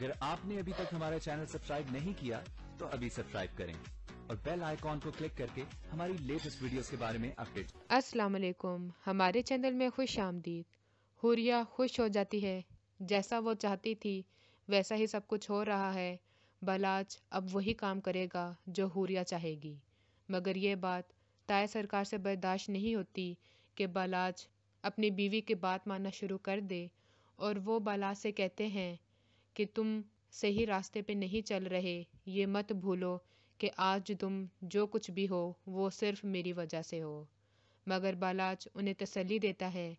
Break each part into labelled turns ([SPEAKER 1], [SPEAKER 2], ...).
[SPEAKER 1] اگر آپ نے ابھی تک ہمارا چینل سبسکرائب نہیں کیا تو ابھی سبسکرائب کریں اور بیل آئیکن کو کلک کر کے ہماری لیٹسٹ ویڈیوز کے بارے میں اپڈیٹ۔
[SPEAKER 2] السلام علیکم، ہمارے چینل میں خوش آمدید۔ حوریہ خوش ہو جاتی ہے، جیسا وہ چاہتی تھی ویسا ہی سب کچھ ہو رہا ہے۔ بالاچ اب وہی کام کرے گا جو حوریہ چاہے گی، مگر یہ بات طائع سرکار سے برداشت نہیں ہوتی کہ بالاچ اپنی بیوی کی بات ماننا شروع کر دے، اور وہ بالاچ سے کہتے ہیں کہ تم صحیح راستے پہ نہیں چل رہے، یہ مت بھولو کہ آج تم جو کچھ بھی ہو وہ صرف میری وجہ سے ہو۔ مگر بالاچ انہیں تسلی دیتا ہے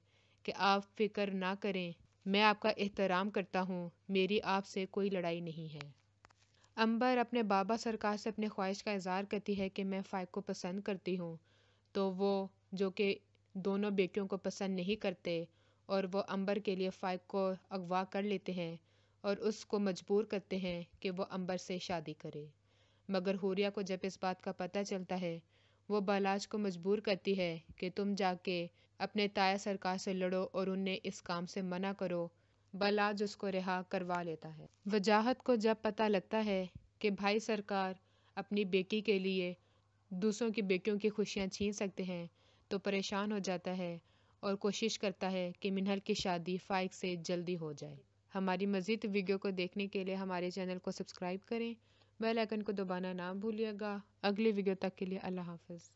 [SPEAKER 2] کہ آپ فکر نہ کریں، میں آپ کا احترام کرتا ہوں، میری آپ سے کوئی لڑائی نہیں ہے۔ امبر اپنے بابا سرکار سے اپنے خواہش کا اظہار کرتی ہے کہ میں فائق کو پسند کرتی ہوں، تو وہ جو کہ دونوں بیٹیوں کو پسند نہیں کرتے اور وہ امبر کے لیے فائق کو اغوا کر لیتے ہیں اور اس کو مجبور کرتے ہیں کہ وہ امبر سے شادی کرے۔ مگر حوریہ کو جب اس بات کا پتہ چلتا ہے، وہ بالاچ کو مجبور کرتی ہے کہ تم جا کے اپنے طائع سرکار سے لڑو اور انہیں اس کام سے منع کرو۔ بالاچ اس کو رہا کروا لیتا ہے۔ وجاہت کو جب پتہ لگتا ہے کہ بھائی سرکار اپنی بیٹی کے لیے دوسروں کی بیٹیوں کی خوشیاں چھین سکتے ہیں تو پریشان ہو جاتا ہے اور کوشش کرتا ہے کہ منہل کی شادی فائق سے جلدی ہو جائے۔ ہماری مزید ویڈیو کو دیکھنے کے لیے ہمارے چینل کو سبسکرائب کریں، بیل آئیکن کو دبانا نہ بھولیے گا۔ اگلی ویڈیو تک کے لیے اللہ حافظ۔